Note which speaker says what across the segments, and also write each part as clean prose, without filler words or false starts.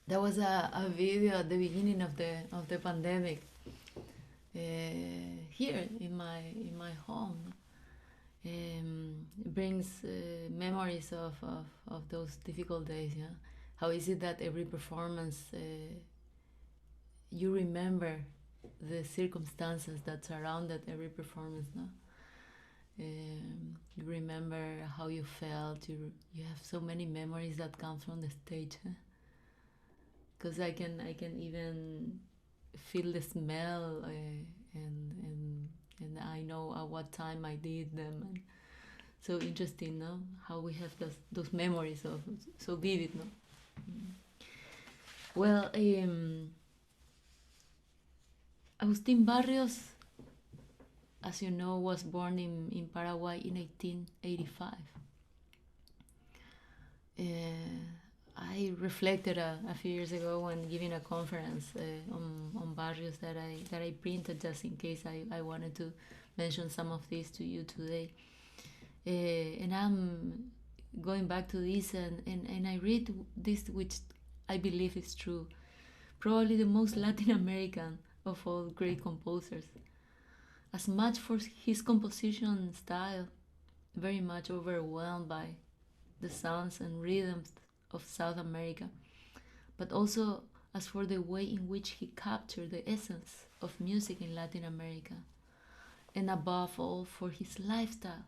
Speaker 1: There was a video at the beginning of the pandemic here in my home. It brings memories of those difficult days. Yeah, how is it that every performance you remember the circumstances that surrounded every performance? No, you remember how you felt. You have so many memories that come from the stage. Because I can even feel the smell, and I know at what time I did them. And so interesting, no? How we have those memories of so vivid, no? Well, Agustin Barrios, as you know, was born in Paraguay in 1885. I reflected a few years ago when giving a conference on Barrios that I printed just in case I wanted to mention some of these to you today. And I'm going back to this, and I read this, which I believe is true. Probably the most Latin American of all great composers. As much for his composition style, very much overwhelmed by the sounds and rhythms of South America, but also as for the way in which he captured the essence of music in Latin America, and above all for his lifestyle,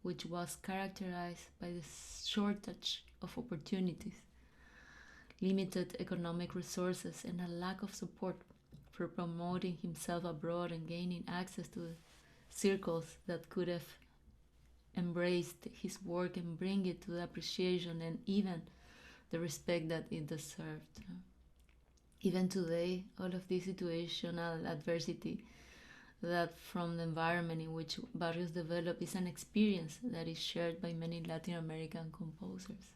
Speaker 1: which was characterized by the shortage of opportunities, limited economic resources, and a lack of support for promoting himself abroad and gaining access to circles that could have embraced his work and bring it to the appreciation and even the respect that it deserved. Even today, all of this situational adversity that from the environment in which Barrios developed is an experience that is shared by many Latin American composers.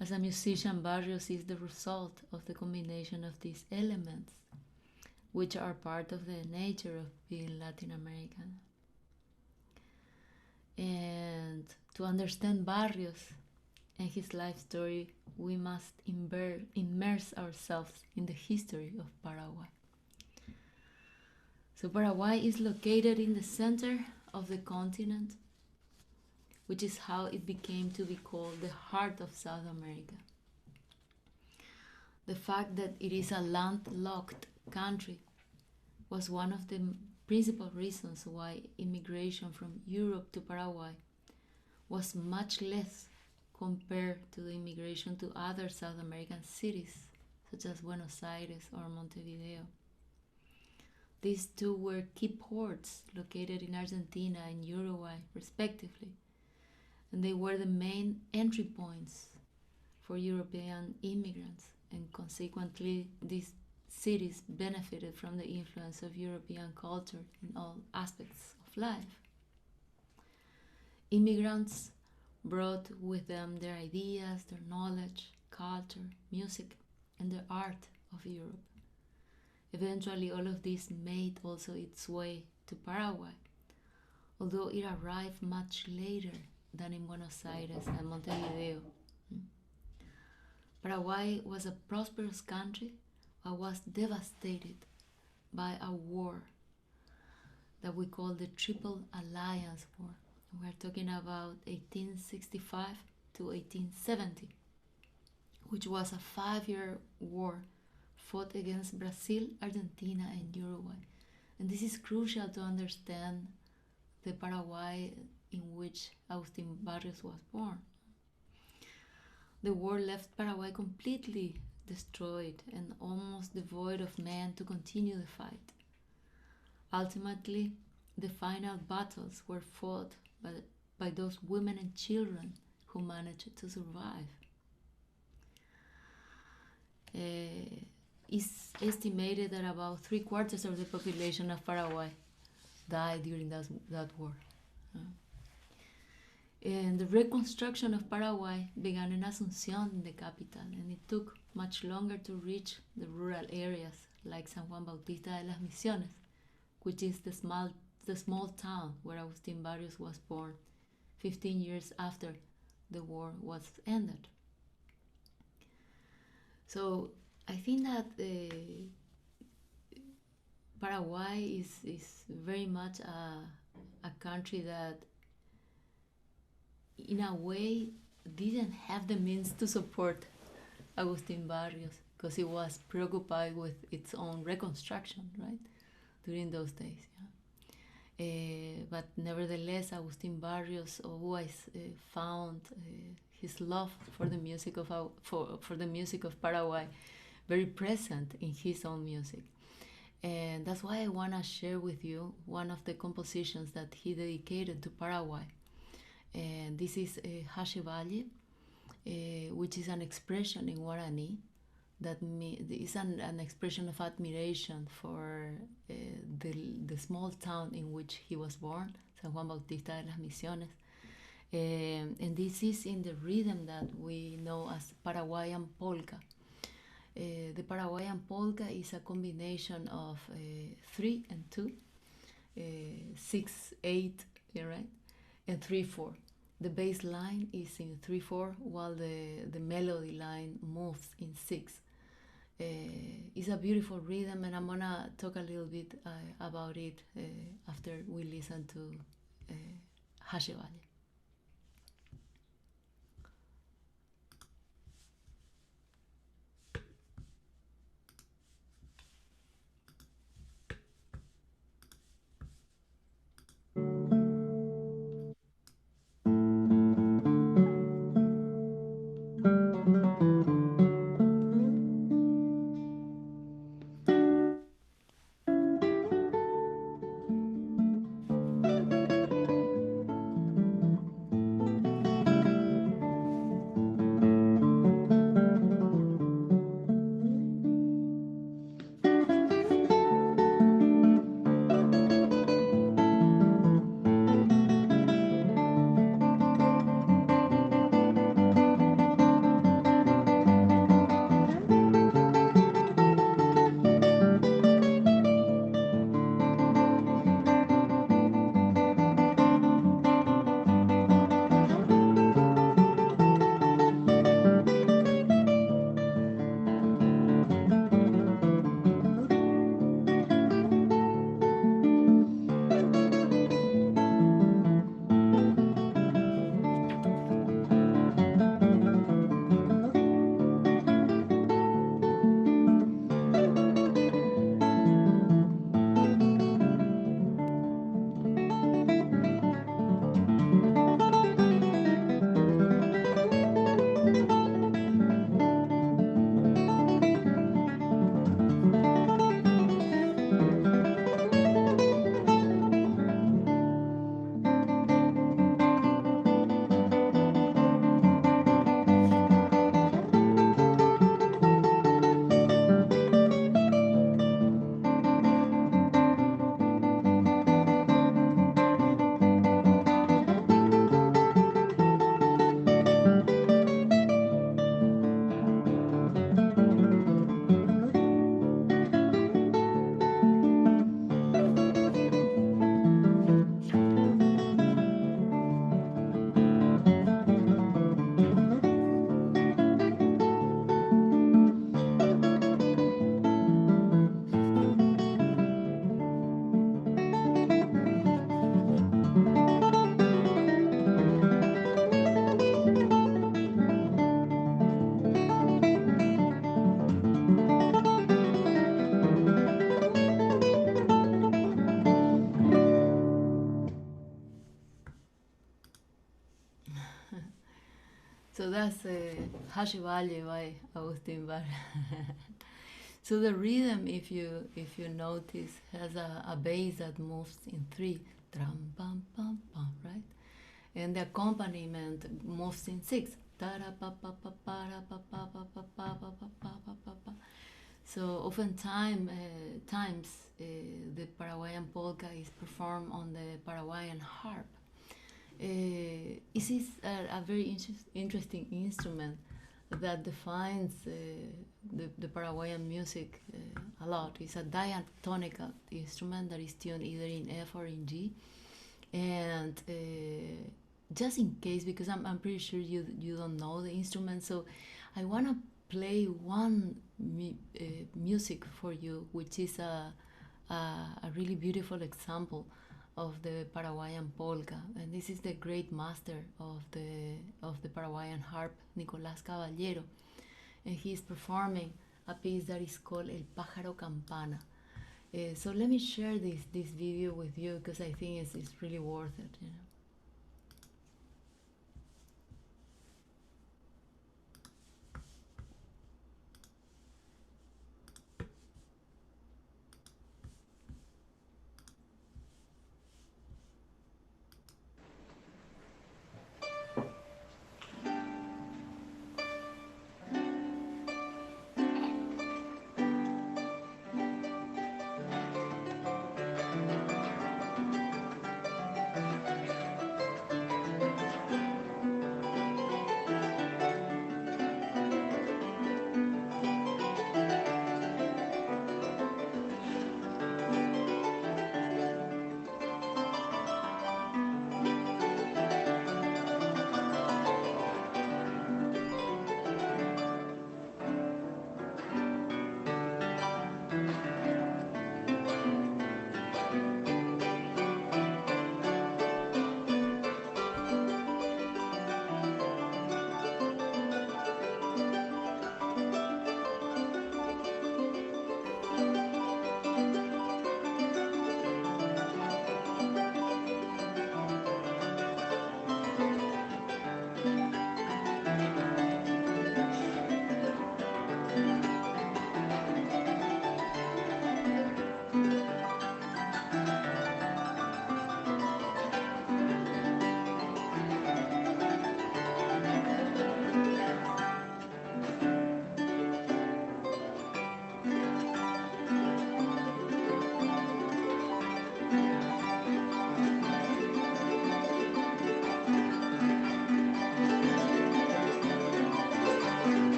Speaker 1: As a musician, Barrios is the result of the combination of these elements, which are part of the nature of being Latin American. And to understand Barrios and his life story, we must immerse ourselves in the history of Paraguay. So Paraguay is located in the center of the continent, which is how it became to be called the heart of South America. The fact that it is a landlocked country was one of the principal reasons why immigration from Europe to Paraguay was much less compared to the immigration to other South American cities, such as Buenos Aires or Montevideo. These two were key ports located in Argentina and Uruguay, respectively, and they were the main entry points for European immigrants, and consequently, these cities benefited from the influence of European culture in all aspects of life. Immigrants brought with them their ideas, their knowledge, culture, music, and the art of Europe. Eventually, all of this made also its way to Paraguay, although it arrived much later than in Buenos Aires and Montevideo. Paraguay was a prosperous country but was devastated by a war that we call the Triple Alliance War. We are talking about 1865 to 1870, which was a 5-year war fought against Brazil, Argentina, and Uruguay. And this is crucial to understand the Paraguay in which Agustin Barrios was born. The war left Paraguay completely destroyed and almost devoid of men to continue the fight. Ultimately, the final battles were fought by those women and children who managed to survive. It's estimated that about 3/4 of the population of Paraguay died during that war. And the reconstruction of Paraguay began in Asunción, the capital, and it took much longer to reach the rural areas like San Juan Bautista de las Misiones, which is the small town where Agustin Barrios was born 15 years after the war was ended. So I think that Paraguay is very much a country that, in a way, didn't have the means to support Agustin Barrios because it was preoccupied with its own reconstruction, right, during those days. But nevertheless, Agustin Barrios always found his love for the music of for the music of Paraguay very present in his own music. And that's why I want to share with you one of the compositions that he dedicated to Paraguay. And this is Hashe Valle, which is an expression in Guarani that is an expression of admiration for the small town in which he was born, San Juan Bautista de las Misiones. And this is in the rhythm that we know as Paraguayan polka. The Paraguayan polka is a combination of 3 and 2, 6, 8, right, and 3, 4. The bass line is in 3, 4, while the melody line moves in 6. It's a beautiful rhythm, and I'm gonna talk a little bit about it after we listen to Hashe Valle. So that's Hashe Valle by Agustin Barrios. So the rhythm, if you notice, has a bass that moves in 3, tram pam pam pam, right? And the accompaniment moves in 6. So oftentimes the Paraguayan polka is performed on the Paraguayan harp. This is a very interesting instrument that defines the Paraguayan music a lot. It's a diatonical instrument that is tuned either in F or in G. And just in case, because I'm pretty sure you don't know the instrument, so I want to play one music for you, which is a really beautiful example of the Paraguayan polka, and this is the great master of the Paraguayan harp, Nicolás Caballero, and he's performing a piece that is called El Pájaro Campana. So let me share this video with you because I think it's really worth it. You know.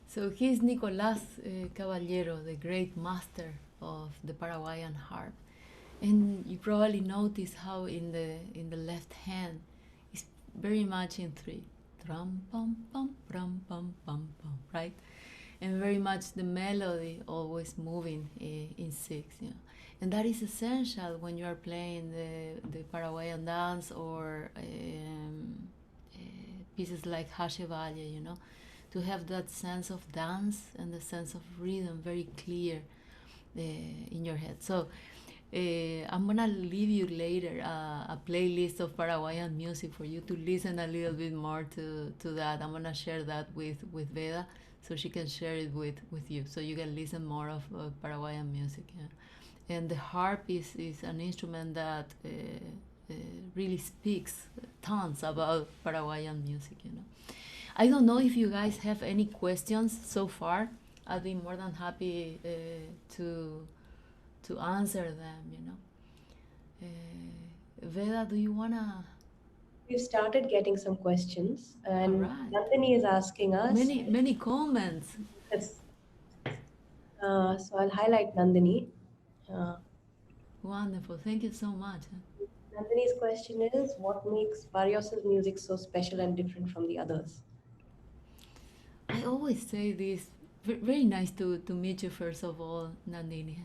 Speaker 1: So he's Nicolás Caballero, the great master of the Paraguayan harp. And you probably notice how in the left hand it's very much in three. Tram pam pam pram pam pam pam, right? And very much the melody always moving in six, you know. And that is essential when you are playing the Paraguayan dance or pieces like Hashe Valle, you know, to have that sense of dance and the sense of rhythm very clear in your head. So I'm gonna leave you later a playlist of Paraguayan music for you to listen a little bit more to that. I'm gonna share that with Veda so she can share it with you so you can listen more of Paraguayan music. Yeah. And the harp is an instrument that really speaks tons about Paraguayan music, you know. I don't know if you guys have any questions so far. I'd be more than happy to answer them, you know. Veda, do you wanna?
Speaker 2: We've started getting some questions,
Speaker 1: All
Speaker 2: and
Speaker 1: right.
Speaker 2: Nandini is asking us.
Speaker 1: Many comments.
Speaker 2: Yes. So I'll highlight Nandini. Uh,
Speaker 1: Wonderful. Thank you so much.
Speaker 2: Nandini's question is, what makes Barrios' music so special and different from the others?
Speaker 1: I always say this. Very nice to meet you first of all, Nandini.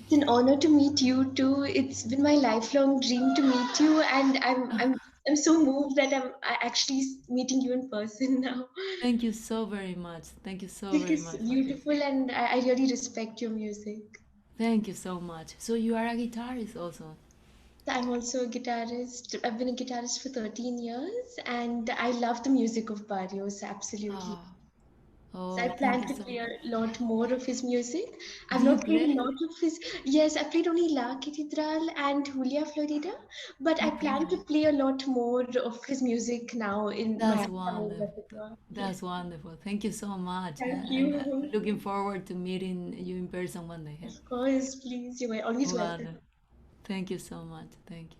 Speaker 3: It's an honor to meet you too. It's been my lifelong dream to meet you, and I'm so moved that actually meeting you in person now.
Speaker 1: Thank you so very much. Thank you so
Speaker 3: Music
Speaker 1: very
Speaker 3: is
Speaker 1: much for this.
Speaker 3: beautiful, and I really respect your music.
Speaker 1: Thank you so much. So you are a guitarist also.
Speaker 3: I'm also a guitarist. I've been a guitarist for 13 years, and I love the music of Barrios, absolutely.
Speaker 1: Oh,
Speaker 3: So I
Speaker 1: oh, thank
Speaker 3: plan
Speaker 1: you
Speaker 3: to
Speaker 1: so
Speaker 3: play a
Speaker 1: much.
Speaker 3: lot more of his music. I've
Speaker 1: Do you
Speaker 3: not played a
Speaker 1: play?
Speaker 3: lot of his. Yes, I played only La Catedral and Julia Florida, but I plan
Speaker 1: Okay.
Speaker 3: to play a lot more of his music now in my
Speaker 1: That's
Speaker 3: upcoming
Speaker 1: wonderful.
Speaker 3: repertoire. Yes.
Speaker 1: That's wonderful. Thank you so much.
Speaker 3: Thank
Speaker 1: I'm
Speaker 3: you.
Speaker 1: looking forward to meeting you in person one day.
Speaker 3: Of course, please. You are always welcome.
Speaker 1: Wonderful. Thank you so much. Thank you.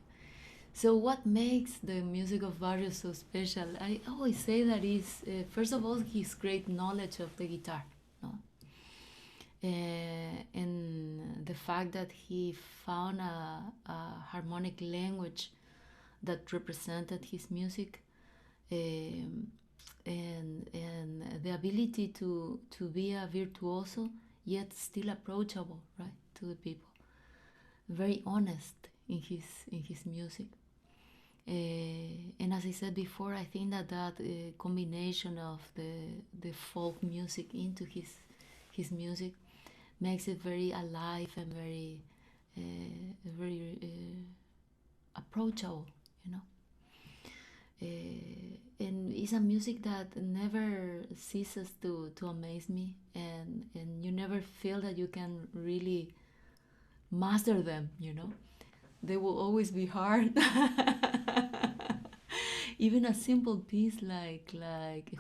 Speaker 1: So, what makes the music of Barrios so special? I always say that is, first of all, his great knowledge of the guitar, no? And the fact that he found a harmonic language that represented his music, um, and the ability to be a virtuoso yet still approachable, right, to the people. Very honest in his music. And as I said before, I think that combination of the folk music into his music makes it very alive and very approachable, you know. And it's a music that never ceases to amaze me, and you never feel that you can really master them, you know. They will always be hard. Even a simple piece like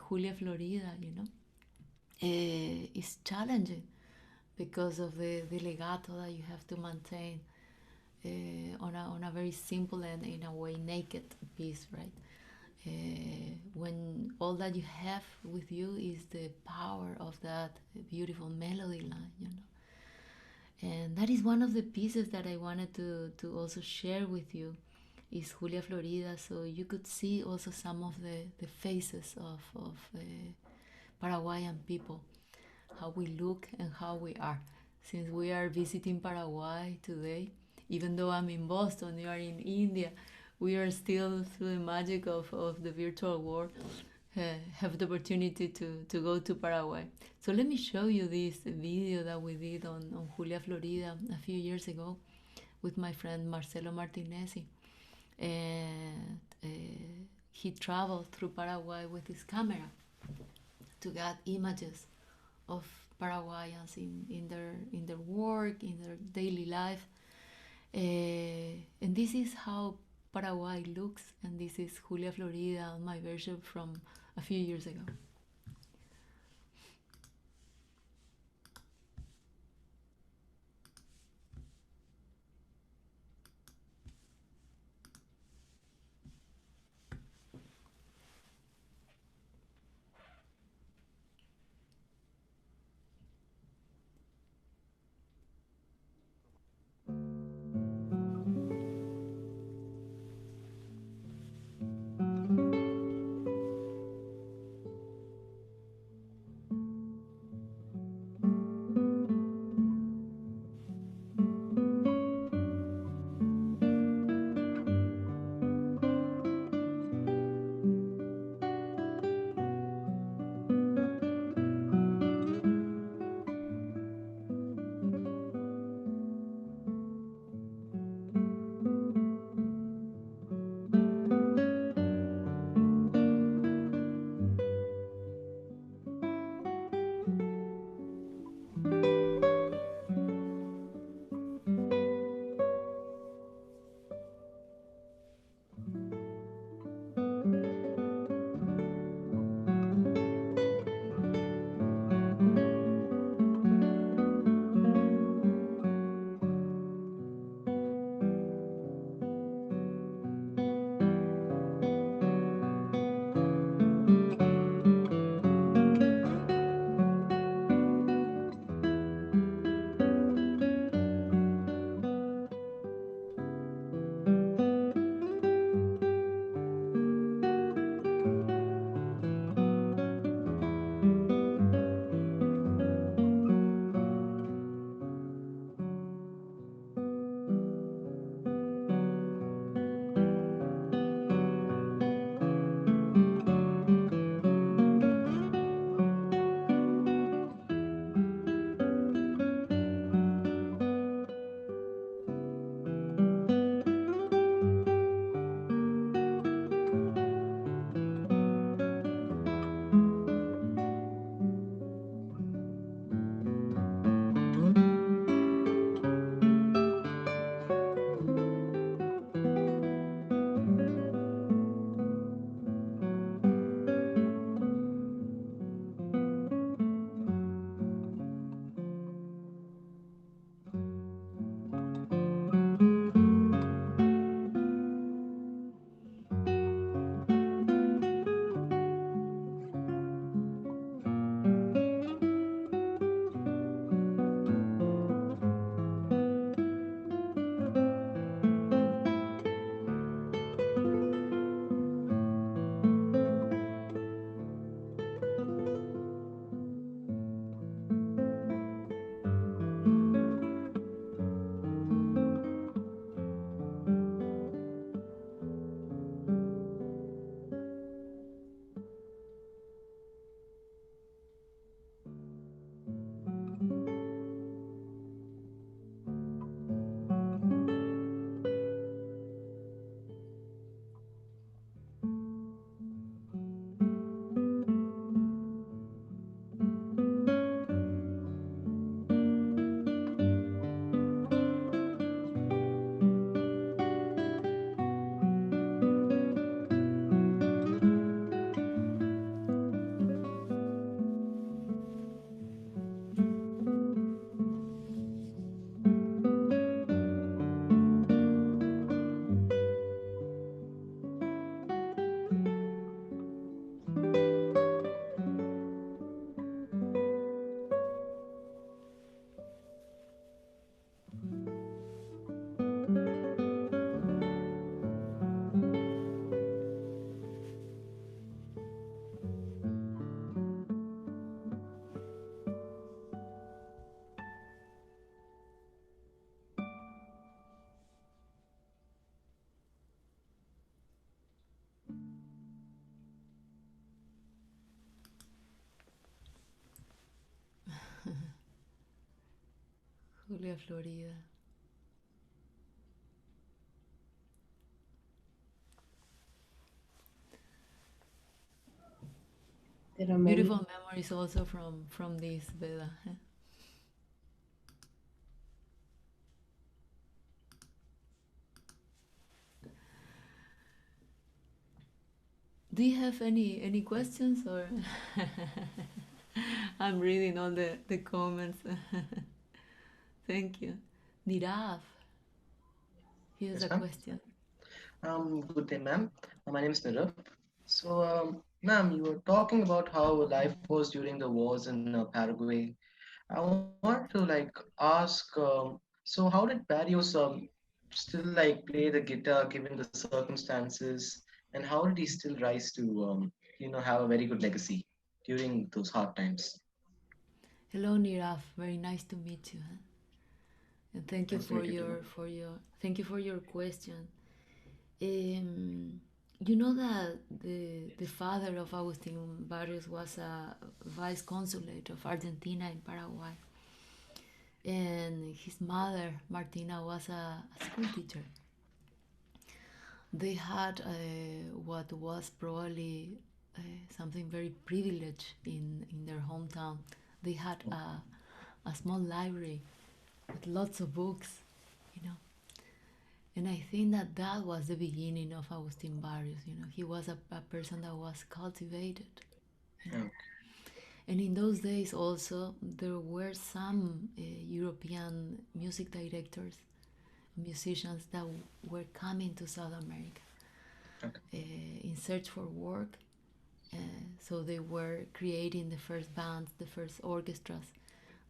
Speaker 1: Julia Florida, you know, is challenging because of the legato that you have to maintain on a very simple and in a way naked piece, right? When all that you have with you is the power of that beautiful melody line, you know. And that is one of the pieces that I wanted to also share with you is Julia Florida, so you could see also some of the faces of Paraguayan people, how we look and how we are. Since we are visiting Paraguay today, even though I'm in Boston, you are in India, we are still through the magic of the virtual world have the opportunity to go to Paraguay. So let me show you this video that we did on Julia Florida a few years ago with my friend Marcelo Martinezzi. And he traveled through Paraguay with his camera to get images of Paraguayans in their work, in their daily life. And this is how Paraguay looks, and this is Julia Florida, my version from a few years ago. Julia, Florida.
Speaker 2: There are many.
Speaker 1: Beautiful memories also from this, Bella. Do you have any questions, or I'm reading all the comments. Thank you. Nirav, here's
Speaker 4: Yes,
Speaker 1: a
Speaker 4: ma'am.
Speaker 1: question.
Speaker 4: Good day, ma'am. My name is Nirav. So, ma'am, you were talking about how life was during the wars in Paraguay. I want to ask, so how did Barrios still play the guitar given the circumstances, and how did he still rise to have a very good legacy during those hard times?
Speaker 1: Hello, Nirav. Very nice to meet you. Huh? And thank you
Speaker 4: Nice to
Speaker 1: for
Speaker 4: meet you too.
Speaker 1: your question. Um, you know that the father of Agustin Barrios was a vice consulate of Argentina in Paraguay, and his mother Martina was a school teacher. They had what was probably something very privileged in their hometown. They had a small library with lots of books, you know. And I think that that was the beginning of Agustin Barrios. You know, he was a person that was cultivated. You know?
Speaker 4: Okay.
Speaker 1: And in those days also, there were some European music directors, musicians that were coming to South America in search for work. So they were creating the first bands, the first orchestras,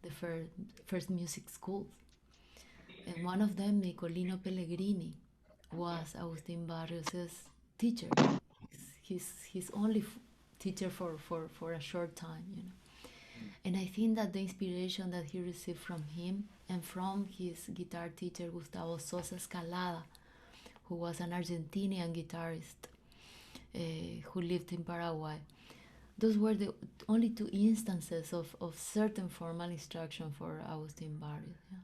Speaker 1: the first music schools. And one of them, Nicolino Pellegrini, was Agustin Barrios' teacher. His only teacher for a short time, you know. And I think that the inspiration that he received from him and from his guitar teacher, Gustavo Sosa Escalada, who was an Argentinian guitarist who lived in Paraguay, those were the only two instances of certain formal instruction for Agustin Barrios. Yeah.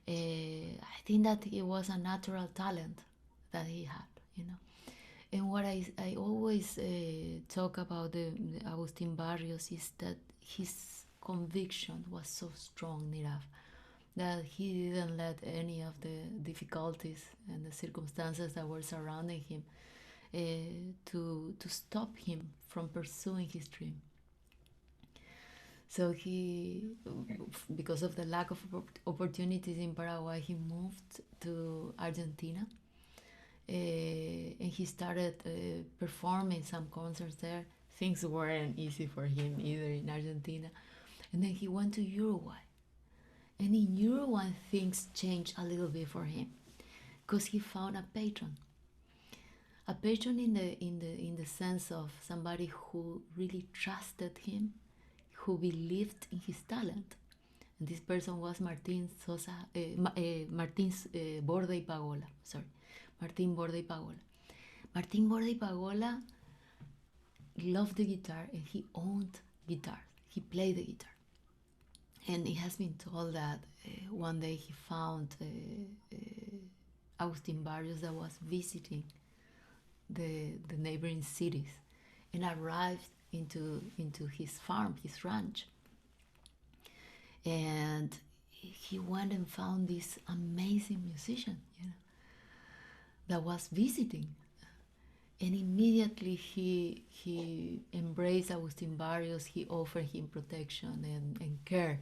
Speaker 1: I think that it was a natural talent that he had, you know. And what I always talk about the Agustin Barrios is that his conviction was so strong, Nirav, that he didn't let any of the difficulties and the circumstances that were surrounding him to stop him from pursuing his dream. So he, because of the lack of opportunities in Paraguay, he moved to Argentina, and he started performing some concerts there. Things weren't easy for him either in Argentina, and then he went to Uruguay, and in Uruguay things changed a little bit for him, because he found a patron in the sense of somebody who really trusted him, who believed in his talent. And this person was Martin Sosa, Martin Borda y Pagola. Sorry, Martin Borda y Pagola. Martin Borda y Pagola loved the guitar and he owned guitars. He played the guitar. And it has been told that one day he found Agustin Barrios that was visiting the neighboring cities and arrived into his farm, his ranch. And he went and found this amazing musician, you know, that was visiting. And immediately he embraced Agustin Barrios. He offered him protection and care.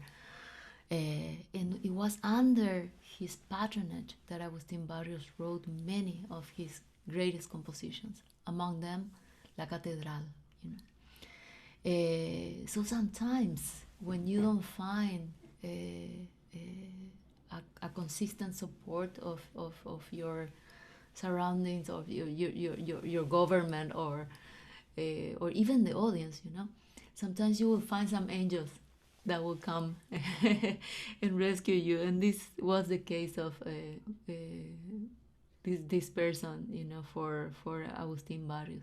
Speaker 1: And it was under his patronage that Agustin Barrios wrote many of his greatest compositions, among them La Catedral, you know. So sometimes when you don't find a consistent support of your surroundings, of your government, or even the audience, you know, sometimes you will find some angels that will come and rescue you. And this was the case of this person, you know, for Agustin Barrios.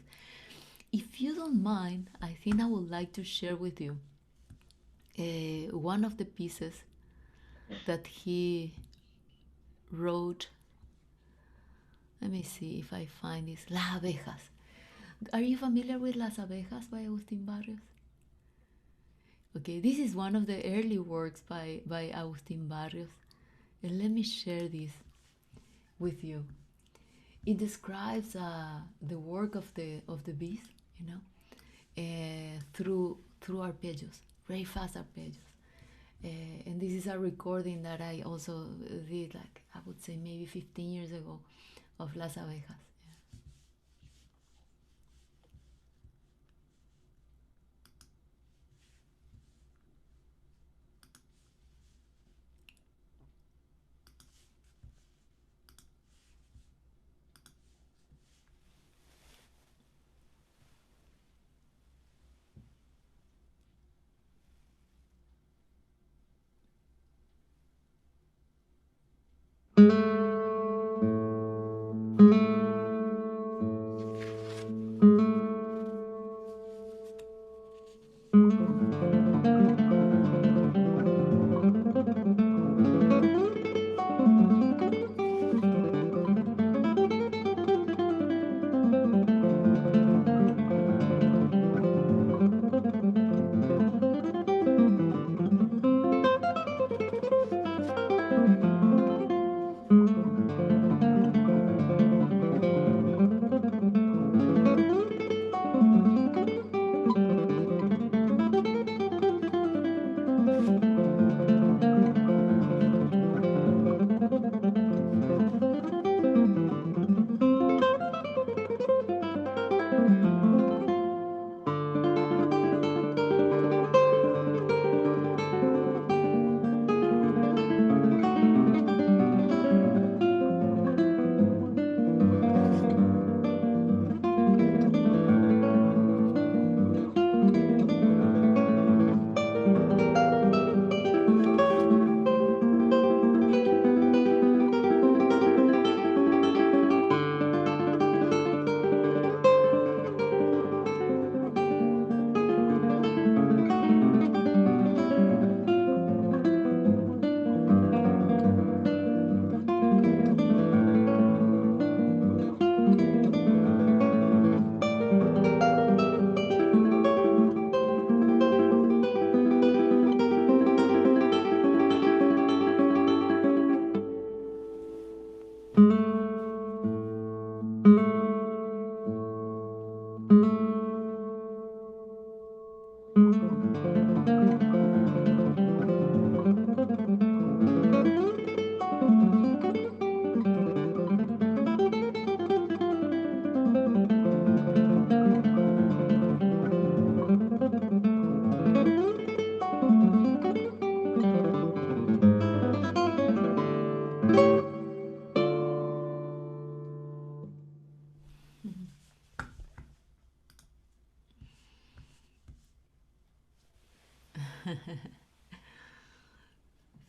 Speaker 1: If you don't mind, I think I would like to share with you one of the pieces that he wrote, let me see if I find this, Las Abejas. Are you familiar with Las Abejas by Agustín Barrios? Okay, this is one of the early works by Agustín Barrios. And let me share this with you. It describes the work of the bees, through arpeggios, very fast arpeggios. And this is a recording that I also did, like I would say maybe 15 years ago, of Las Abejas.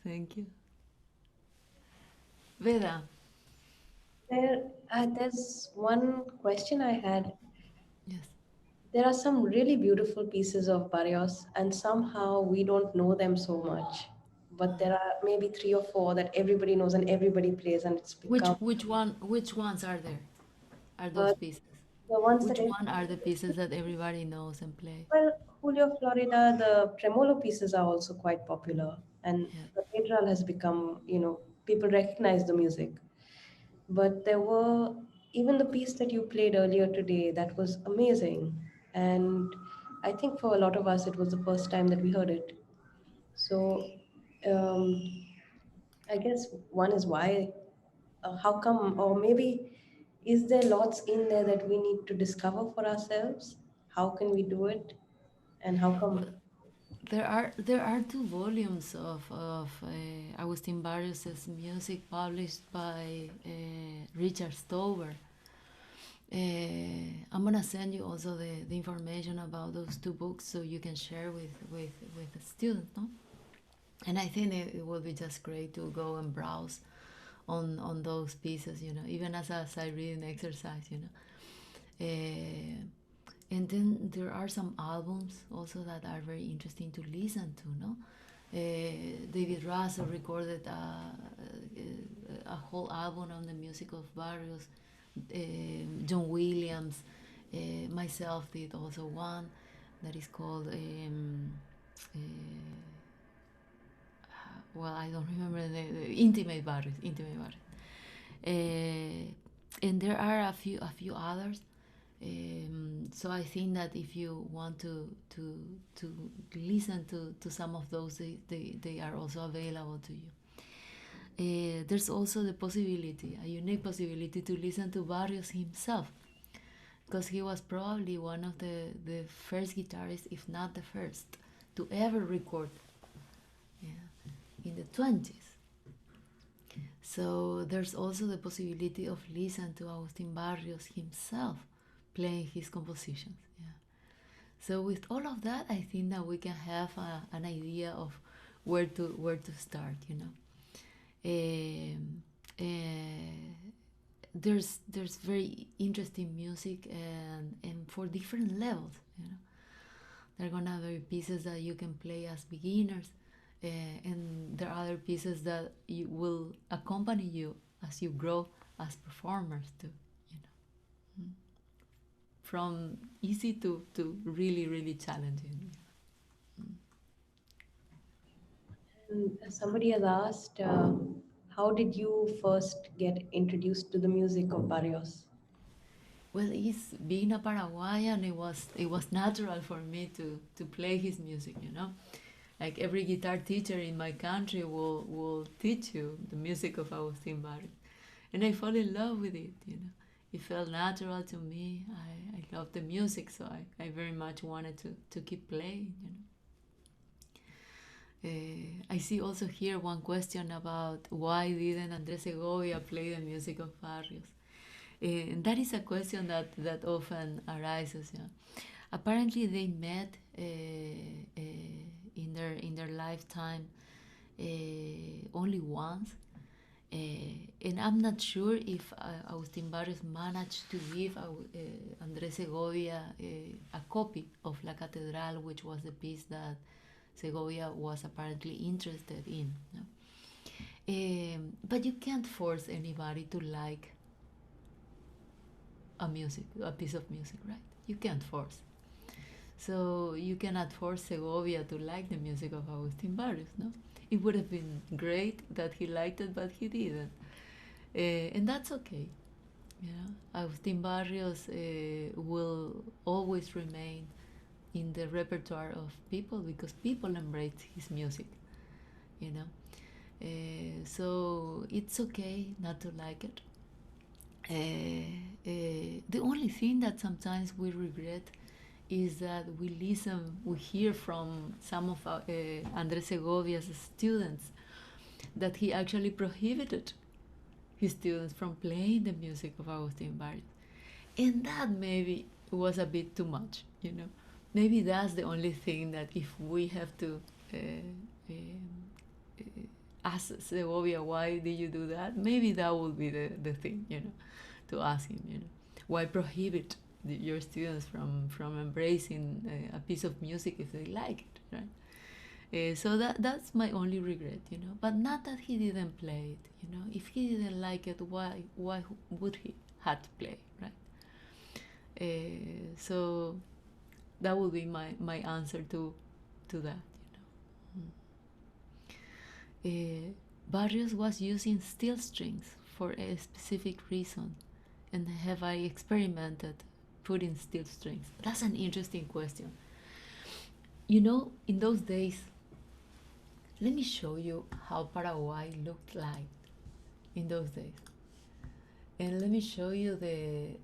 Speaker 1: Thank you. Veda.
Speaker 2: There's one question I had.
Speaker 1: Yes.
Speaker 2: There are some really beautiful pieces of Barrios, and somehow we don't know them so much. But there are maybe three or four that everybody knows and everybody plays, and it's become
Speaker 1: Which ones are there? Are
Speaker 2: uh,
Speaker 1: those pieces?
Speaker 2: the ones that
Speaker 1: Which one are the pieces that everybody knows and play?
Speaker 2: well, Julio Florida, the tremolo pieces are also quite popular, and
Speaker 1: Yeah.
Speaker 2: Cathedral has become, people recognize the music. But there were even the piece that you played earlier today that was amazing, and I think for a lot of us it was the first time that we heard it. So um, I guess one is why, how come, or maybe is there lots in there that we need to discover for ourselves? How can we do it? And how
Speaker 1: Well,
Speaker 2: come?
Speaker 1: there are two volumes of Agustin Barrios' music published by Richard Stover. I'm gonna send you also the information about those two books so you can share with the students, no? And I think it will be just great to go and browse on those pieces, even as a side reading exercise. And then there are some albums also that are very interesting to listen to, no? David Russell recorded a whole album on the music of Barrios. John Williams, myself did also one that is called uh, well, I don't remember the Intimate Barrios, Intimate Barrios. And there are a few others. So I think that if you want to listen to some of those, they are also available to you. There's also the possibility, a unique possibility, to listen to Barrios himself, because he was probably one of the first guitarists, if not the first, to ever record, yeah, in the 20s. So there's also the possibility of listening to Agustin Barrios himself playing his compositions. Yeah. So with all of that, I think that we can have an idea of where to start. You know, there's very interesting music and for different levels. You know, there are gonna be pieces that you can play as beginners, and there are other pieces that will accompany you as you grow as performers too. You know. From easy to really, really challenging.
Speaker 2: And somebody has asked, how did you first get introduced to the music of Barrios?
Speaker 1: Well, he's being a Paraguayan, it was natural for me to play his music, you know. Like every guitar teacher in my country will teach you the music of Agustin Barrios. And I fell in love with it, you know. It felt natural to me. I love the music, so I very much wanted to keep playing, you know. I see also here one question about why didn't Andres Segovia play the music of Barrios? And that is a question that often arises. Yeah. Apparently, they met in their lifetime only once, and I'm not sure if Agustin Barrios managed to give Andres Segovia a copy of La Catedral, which was the piece that Segovia was apparently interested in. No? But you can't force anybody to like a piece of music, right? You can't force. So you cannot force Segovia to like the music of Agustin Barrios, no? It would have been great that he liked it, but he didn't. And that's okay. You know, Agustin Barrios will always remain in the repertoire of people because people embrace his music, you know. So it's okay not to like it. The only thing that sometimes we regret is that we hear from some of Andres Segovia's students that he actually prohibited his students from playing the music of Agustin Barrios. And that maybe was a bit too much, you know. Maybe that's the only thing that if we have to ask Segovia, why did you do that? Maybe that would be the thing, you know, to ask him, you know, why prohibit your students from embracing a piece of music if they like it, right? So that's my only regret, you know. But not that he didn't play it, you know. If he didn't like it, why would he had to play, right? So that would be my answer to that, you know. Barrios was using steel strings for a specific reason, and have I experimented putting steel strings? That's an interesting question. You know, in those days, let me show you how Paraguay looked like in those days. And let me show you the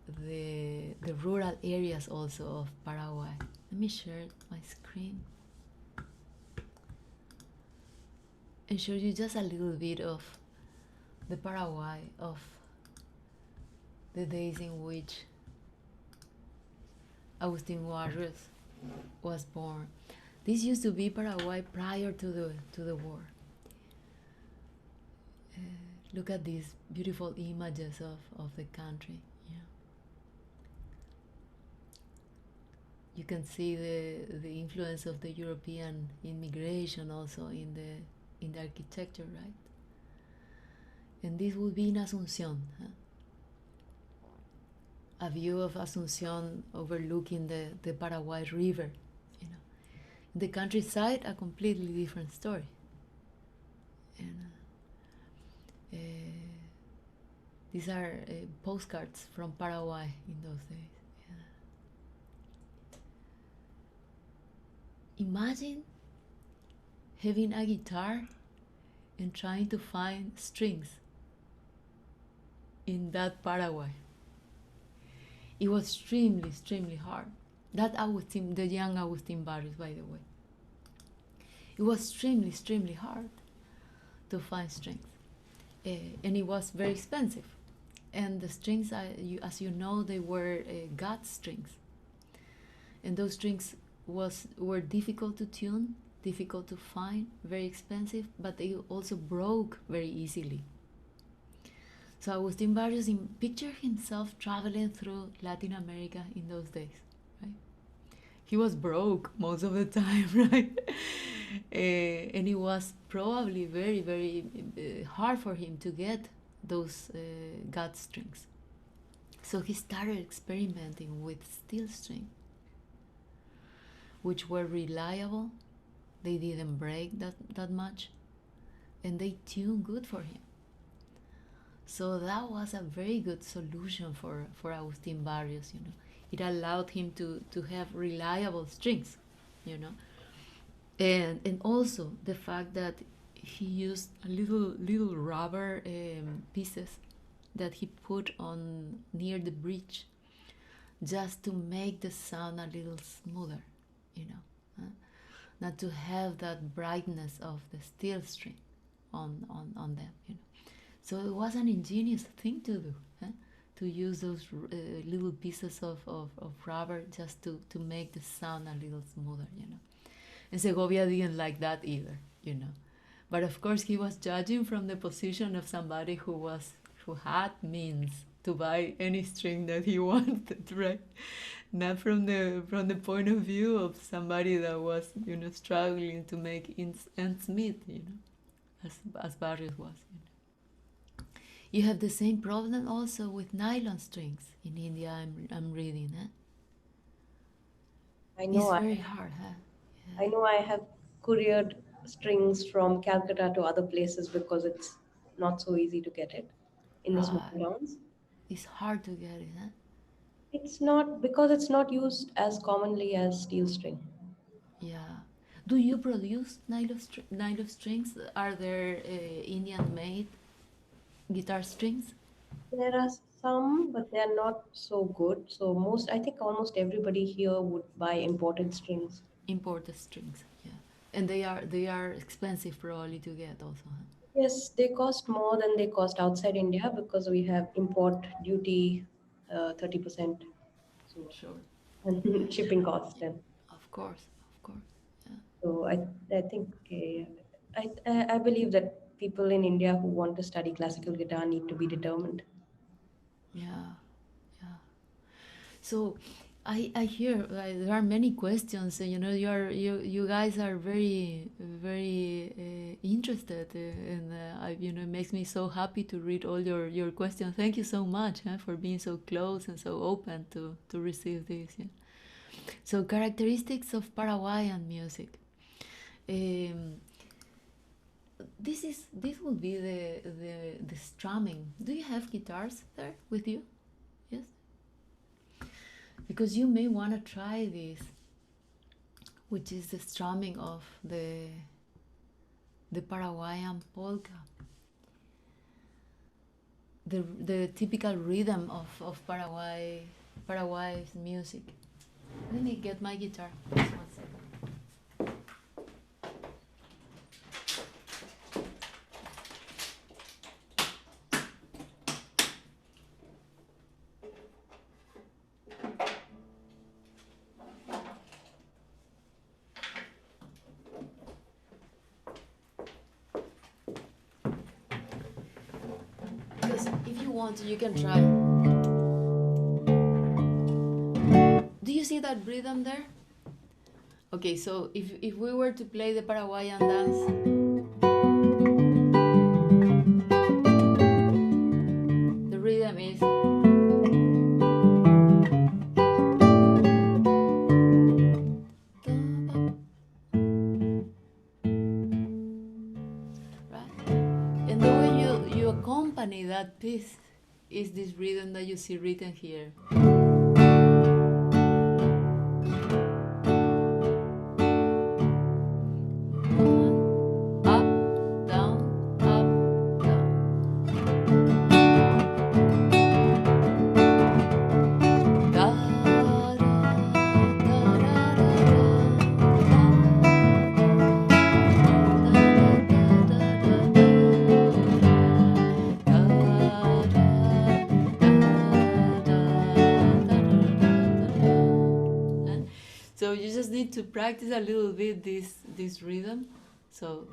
Speaker 1: rural areas also of Paraguay. Let me share my screen and show you just a little bit of the Paraguay of the days in which Agustin Barrios was born. This used to be Paraguay prior to the war. Look at these beautiful images of the country. Yeah. you can see the influence of the European immigration also in the architecture, right? And this would be in Asunción, a view of Asunción overlooking the Paraguay River. You know, in the countryside, a completely different story. And these are postcards from Paraguay in those days. Yeah. Imagine having a guitar and trying to find strings in that Paraguay. It was extremely hard. That Agustin, the young Agustin Barrios, by the way. It was extremely hard to find strings. And it was very expensive. And the strings, as you know, they were gut strings. And those strings were difficult to tune, difficult to find, very expensive, but they also broke very easily. So Agustin Barrios pictured himself traveling through Latin America in those days, right? He was broke most of the time, right? And it was probably very hard for him to get those gut strings. So he started experimenting with steel strings, which were reliable. They didn't break that much, and they tuned good for him. So that was a very good solution for Agustin Barrios, you know. It allowed him to have reliable strings, you know. And also the fact that he used a little rubber pieces that he put on near the bridge just to make the sound a little smoother, you know. Not to have that brightness of the steel string on them, you know. So it was an ingenious thing to do, to use those little pieces of rubber just to make the sound a little smoother, you know. And Segovia didn't like that either, you know. But of course he was judging from the position of somebody who had means to buy any string that he wanted, right? Not from the point of view of somebody that was, you know, struggling to make ends meet, you know, as Barrios was, you know. You have the same problem also with nylon strings in India. I'm reading, huh?
Speaker 2: I know.
Speaker 1: It's very hard, huh?
Speaker 2: I know. I have couriered strings from Calcutta to other places because it's not so easy to get it in the small
Speaker 1: Right.
Speaker 2: towns.
Speaker 1: It's hard to get it, huh?
Speaker 2: It's not because it's not used as commonly as steel string.
Speaker 1: Yeah. Do you produce nylon strings? Are there Indian-made guitar strings?
Speaker 2: There are some, but they are not so good. So I think almost everybody here would buy imported strings.
Speaker 1: Imported strings, yeah. And they are expensive probably to get also, huh?
Speaker 2: Yes, they cost more than they cost outside India because we have import duty, 30%, so
Speaker 1: Sure.
Speaker 2: and shipping cost, and
Speaker 1: Of course. Yeah.
Speaker 2: so I think I believe that people in India who want to study classical guitar need to be determined.
Speaker 1: Yeah. Yeah. So I hear there are many questions. You know, you guys are very interested, and you know, it makes me so happy to read all your questions. Thank you so much, for being so close and so open to receive this. Yeah. So characteristics of Paraguayan music. Um, this will be the strumming. Do you have guitars there with you? Yes, because you may want to try this, which is the strumming of the Paraguayan polka, the typical rhythm of Paraguay's music. Let me get my guitar. Just 1 second. Because if you want, you can try. Do you see that rhythm there? Okay, so if we were to play the Paraguayan dance, the rhythm is right, and the way you accompany that piece is this rhythm that you see written here. Up, down, up, down. Da, da, da, da, so you just need to practice a little bit this rhythm. So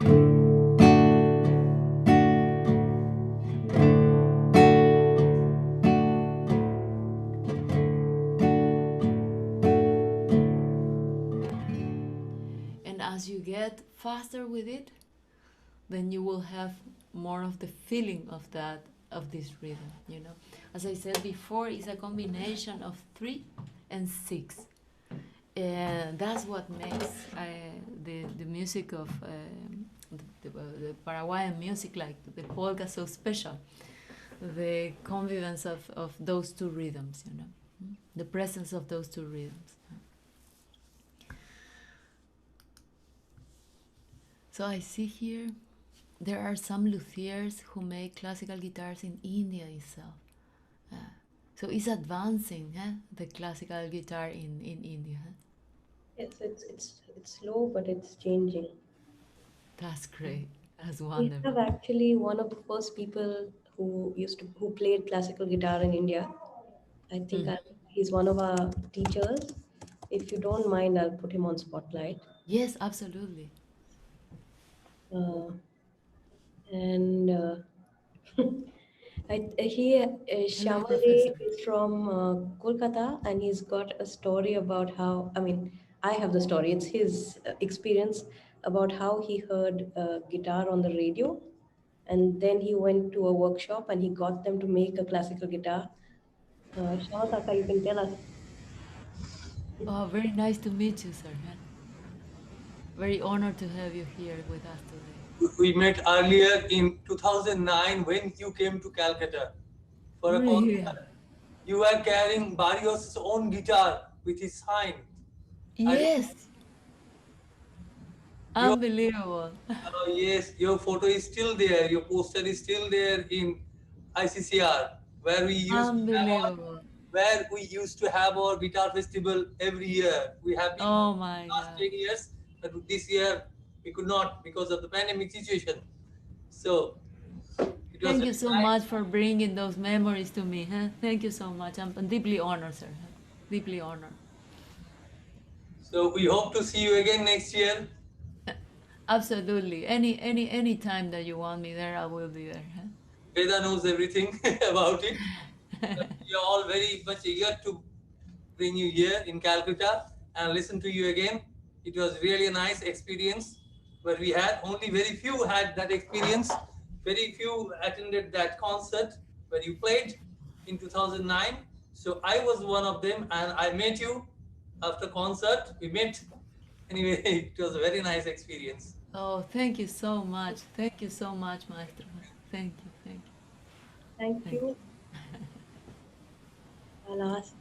Speaker 1: and as you get faster with it, then you will have more of the feeling of this rhythm, you know. As I said before, it's a combination of 3 and 6. And that's what makes the music of the Paraguayan music, like the polka, so special. The convivence of those two rhythms, you know, the presence of those two rhythms. So I see here there are some luthiers who make classical guitars in India itself. So it's advancing, the classical guitar in India.
Speaker 2: Yes, it's slow, but it's changing.
Speaker 1: That's great. That's
Speaker 2: We have
Speaker 1: wonderful.
Speaker 2: actually one of the first people who played classical guitar in India. I think he's one of our teachers. If you don't mind, I'll put him on spotlight.
Speaker 1: Yes, absolutely.
Speaker 2: Uh, and
Speaker 1: Hello,
Speaker 2: Shamali
Speaker 1: Professor.
Speaker 2: is from Kolkata, and he's got a story about how. I mean, I have the story. It's his experience about how he heard guitar on the radio, and then he went to a workshop and he got them to make a classical guitar. Shamal Kaka, you can tell us.
Speaker 1: Oh, very nice to meet you, sir. Very honored to have you here with us today.
Speaker 5: We met earlier in 2009 when you came to Calcutta for a
Speaker 1: Really?
Speaker 5: concert. You were carrying Barrios' own guitar with his sign. I remember
Speaker 1: Yes,
Speaker 5: your
Speaker 1: unbelievable.
Speaker 5: yes, your photo is still there. Your poster is still there in ICCR,
Speaker 1: Unbelievable.
Speaker 5: where we used to have our guitar festival every year. We have been
Speaker 1: Oh my
Speaker 5: last
Speaker 1: God.
Speaker 5: 10 years, but this year we could not because of the pandemic situation. So it was
Speaker 1: Thank you
Speaker 5: very
Speaker 1: so
Speaker 5: nice.
Speaker 1: much for bringing those memories to me. Thank you so much. I'm deeply honored, sir. Deeply honored.
Speaker 5: So we hope to see you again next year.
Speaker 1: Absolutely. Any time that you want me there, I will be there.
Speaker 5: Veda knows everything about it. But we are all very much eager to bring you here in Calcutta and listen to you again. It was really a nice experience where we had only very few had that experience. Very few attended that concert where you played in 2009. So I was one of them and I met you after concert. We met. Anyway, it was a very nice experience.
Speaker 1: Oh, thank you so much. Thank you so much, Maestro. Thank you, thank you,
Speaker 2: Thank
Speaker 1: thank
Speaker 2: you. I'll ask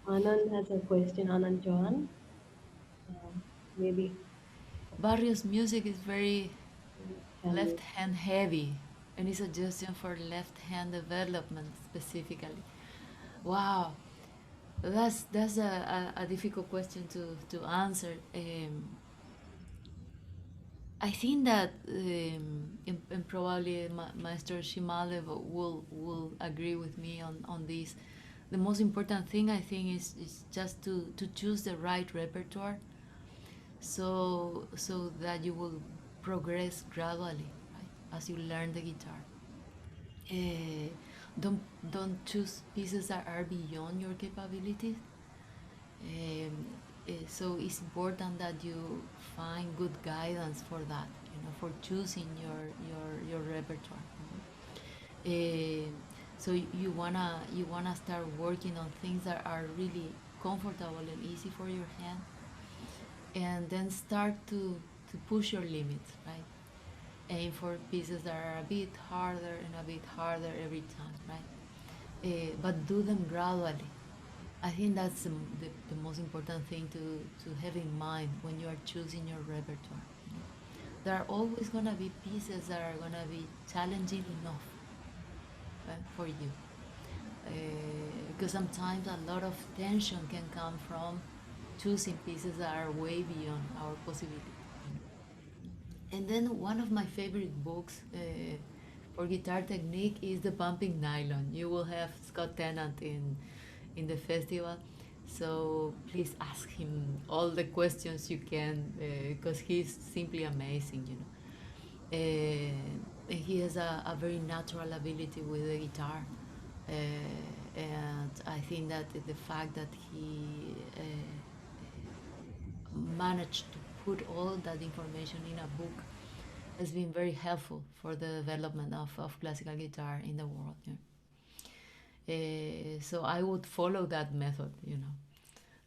Speaker 2: Anand has a question. Anand Johan, maybe
Speaker 1: you. Barrios music is very
Speaker 2: can you?
Speaker 1: left hand heavy, any suggestion for left hand development specifically? Wow, that's a difficult question to answer. I think that and probably Master Shimalev will agree with me on this. The most important thing I think is just to choose the right repertoire, so that you will progress gradually, right, as you learn the guitar. Uh, don't choose pieces that are beyond your capabilities. So it's important that you find good guidance for that, for choosing your repertoire. So you wanna start working on things that are really comfortable and easy for your hand, and then start to push your limits, right? Aim for pieces that are a bit harder and a bit harder every time, right? But do them gradually. I think that's the most important thing to have in mind when you are choosing your repertoire. There are always going to be pieces that are going to be challenging enough, right, for you. Because sometimes a lot of tension can come from choosing pieces that are way beyond our possibility. And then one of my favorite books for guitar technique is The Pumping Nylon. You will have Scott Tennant in the festival, so please ask him all the questions you can, because he's simply amazing. And he has a very natural ability with the guitar, and I think that the fact that he managed to put all that information in a book has been very helpful for the development of classical guitar in the world. So I would follow that method.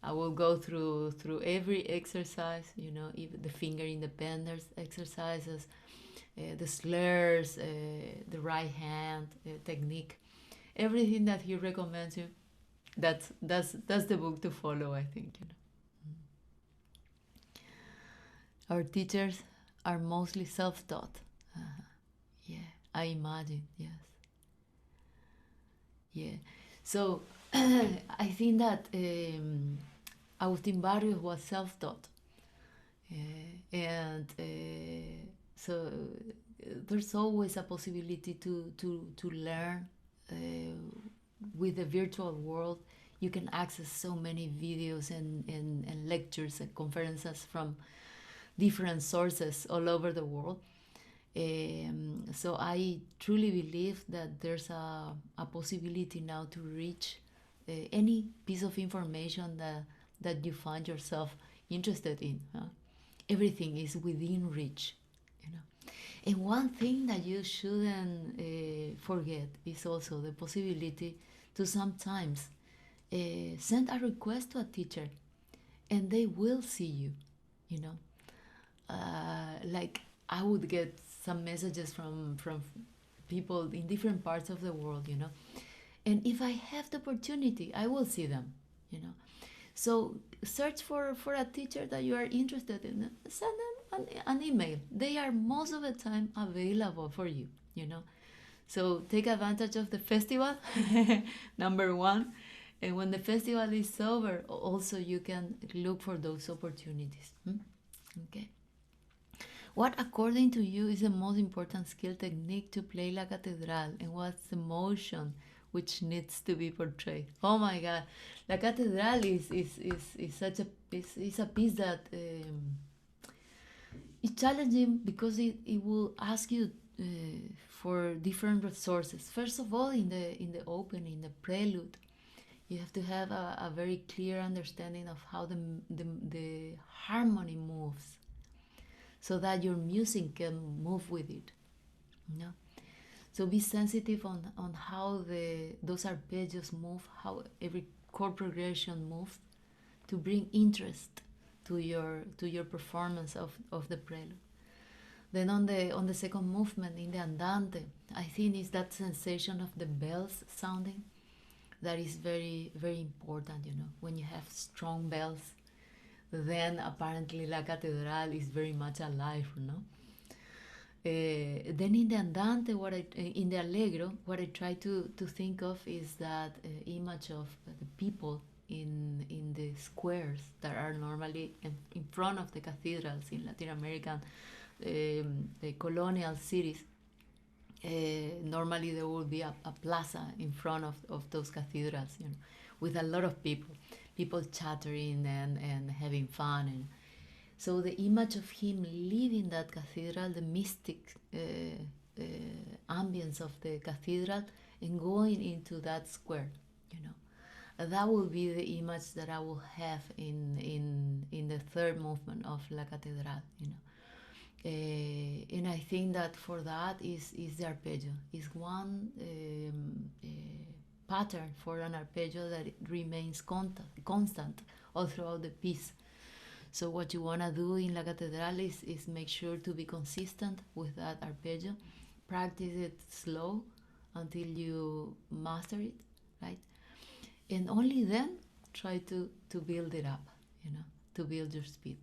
Speaker 1: I will go through every exercise, even the finger independence exercises, the slurs, the right hand technique, everything that he recommends you. That's the book to follow, I think. Our teachers are mostly self-taught. Yeah, I imagine, yes. Yeah. So I think that Agustin Barrios was self-taught. And so there's always a possibility to learn with the virtual world. You can access so many videos and lectures and conferences from different sources all over the world. So I truly believe that there's a possibility now to reach any piece of information that you find yourself interested in. Everything is within reach. And one thing that you shouldn't forget is also the possibility to sometimes send a request to a teacher, and they will see you. Like I would get some messages from people in different parts of the world. And if I have the opportunity, I will see them. So search for a teacher that you are interested in. Send them an email. They are most of the time available for you. So take advantage of the festival, number one. And when the festival is over, also you can look for those opportunities. Okay. What, according to you, is the most important skill technique to play La Catedral, and what's the emotion which needs to be portrayed? Oh my God, La Catedral is such a piece that is challenging because it will ask you for different resources. First of all, in the opening, the prelude, you have to have a very clear understanding of how the harmony moves, so that your music can move with it. So be sensitive on how those arpeggios move, how every chord progression moves, to bring interest to your performance of the prelude. Then on the second movement, in the andante, I think it's that sensation of the bells sounding that is very, very important. When you have strong bells, then apparently La Catedral is very much alive, Then in the andante, in the allegro, what I try to think of is that image of the people in the squares that are normally in front of the cathedrals in Latin American colonial cities. Normally there will be a plaza in front of those cathedrals, with a lot of people chattering and having fun. And so the image of him leaving that cathedral, the mystic ambience of the cathedral, and going into that square, that will be the image that I will have in the third movement of La Catedral, you know. And I think that for that is the arpeggio. Is one pattern for an arpeggio that it remains constant all throughout the piece. So what you want to do in La Catedral is make sure to be consistent with that arpeggio. Practice it slow until you master it, right? And only then try to build it up, you know, to build your speed.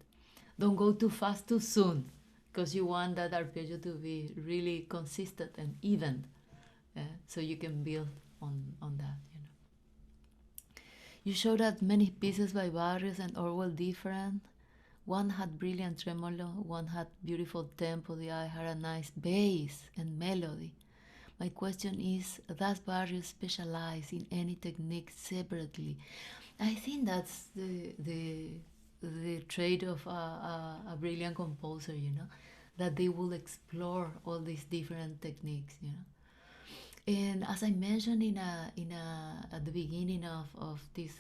Speaker 1: Don't go too fast too soon, because you want that arpeggio to be really consistent and even, so you can build on that, you know. You showed that many pieces by Barrios and all were different. One had brilliant tremolo, one had beautiful tempo, the other had a nice bass and melody. My question is, does Barrios specialize in any technique separately? I think that's the trait of a brilliant composer, you know, that they will explore all these different techniques, you know. And as I mentioned at the beginning of this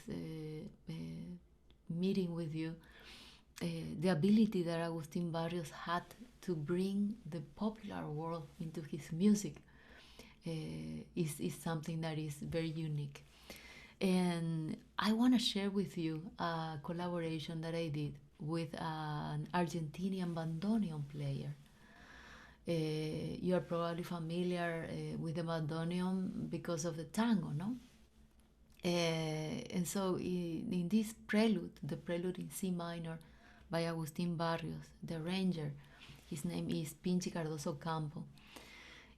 Speaker 1: meeting with you, the ability that Agustin Barrios had to bring the popular world into his music is something that is very unique. And I want to share with you a collaboration that I did with an Argentinian bandoneon player. You are probably familiar with the bandoneon because of the tango, no? And so in this prelude, the prelude in C minor by Agustin Barrios, the arranger, his name is Pinchi Cardoso Campo.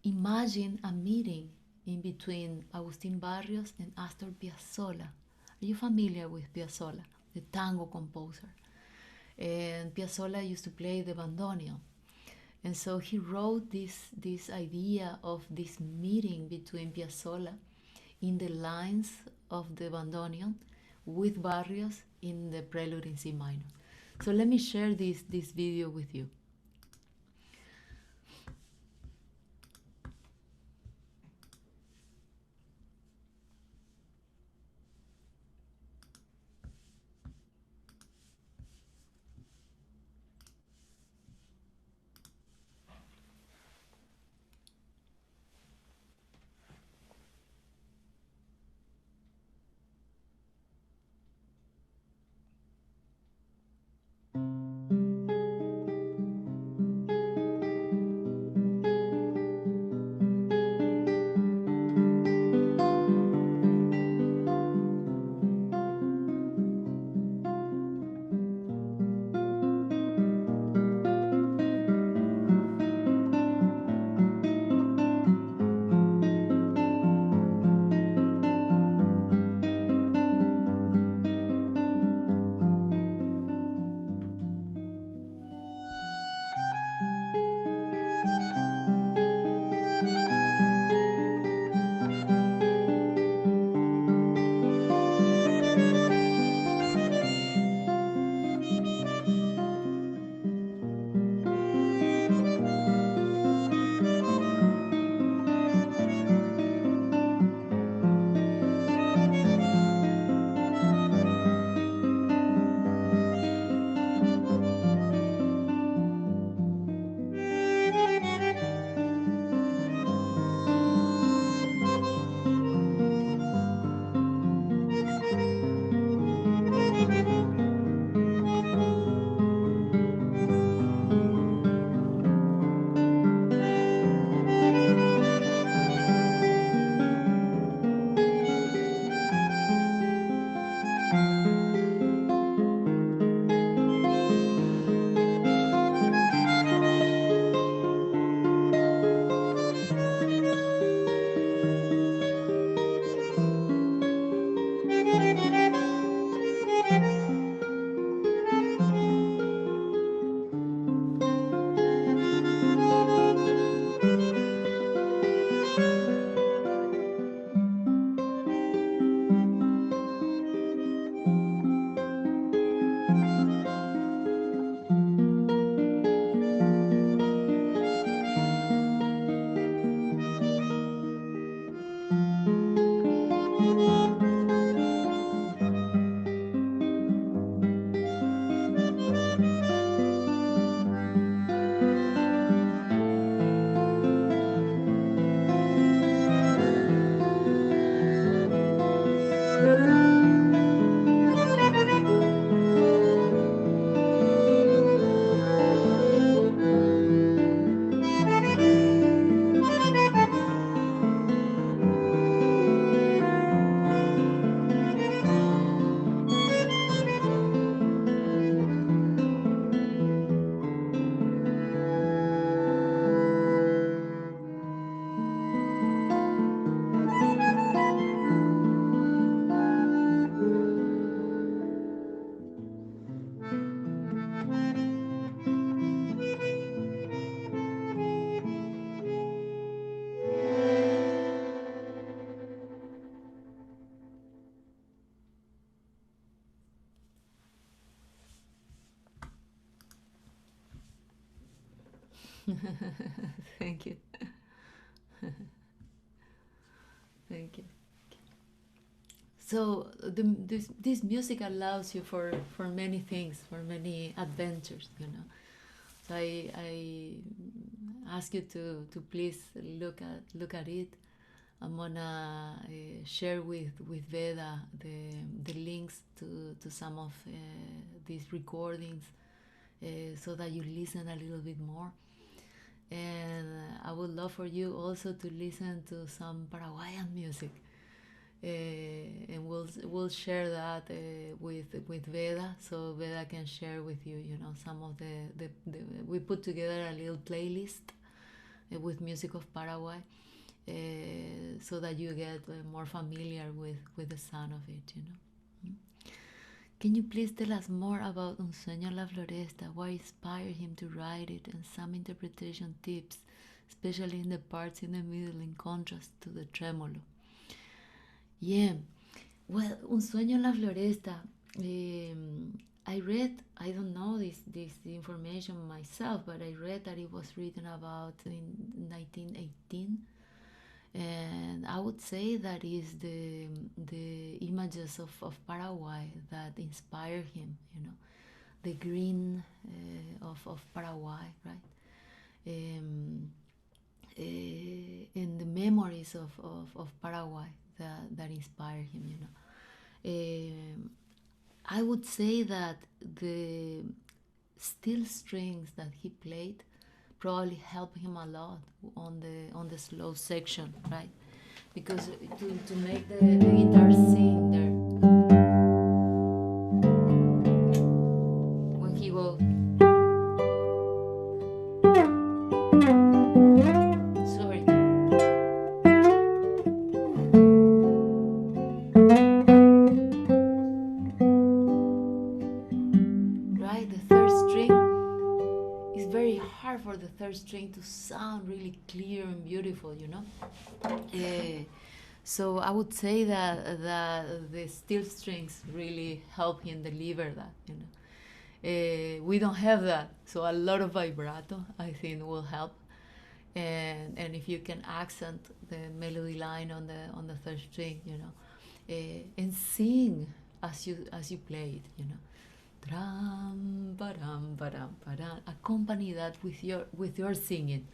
Speaker 1: Imagine a meeting in between Agustin Barrios and Astor Piazzolla. Are you familiar with Piazzolla, the tango composer? And Piazzolla used to play the bandoneon. And so he wrote this idea of this meeting between Piazzolla in the lines of the bandoneon with Barrios in the prelude in C minor. So let me share this video with you. Thank you. Thank you. So this music allows you for many things, for many adventures, you know. So I ask you to please look at it. I'm gonna share with Veda the links to some of these recordings so that you listen a little bit more. And I would love for you also to listen to some Paraguayan music. And we'll share that with Veda, so Veda can share with you, you know, some of the we put together a little playlist with music of Paraguay, so that you get more familiar with the sound of it, you know. Can you please tell us more about Un Sueño en la Floresta? What inspired him to write it, and some interpretation tips, especially in the parts in the middle in contrast to the tremolo? Yeah, well, Un Sueño en la Floresta. I read, I don't know this information myself, but I read that it was written about in 1918, and I would say that is the images of Paraguay that inspire him. You know, the green of Paraguay, right? And the memories of Paraguay that inspire him. You know, I would say that the steel strings that he played probably helped him a lot on the slow section, right? Because to make the guitar sing there, when he goes, sorry, right? The third string, it's very hard for the third string to sound really clear and beautiful, you know. So I would say that the steel strings really help him deliver that, you know. We don't have that, so a lot of vibrato I think will help. And if you can accent the melody line on the third string, you know, and sing as you play it, you know. Tram, ba-dam, ba-dam, ba-dam. Accompany that with your singing,